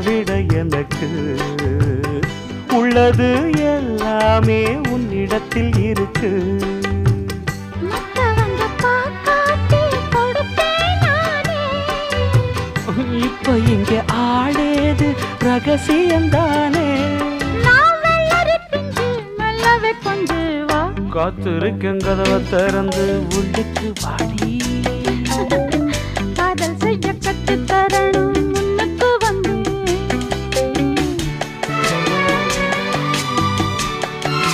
விட எனக்கு உள்ளது எல்லாமே உன்னிடத்தில் இருக்கு. இப்ப இங்க ஆடேது ரகசியம்தானே. காத்திருக்கேன் கதவை திறந்து உள்ளுக்கு வாடி.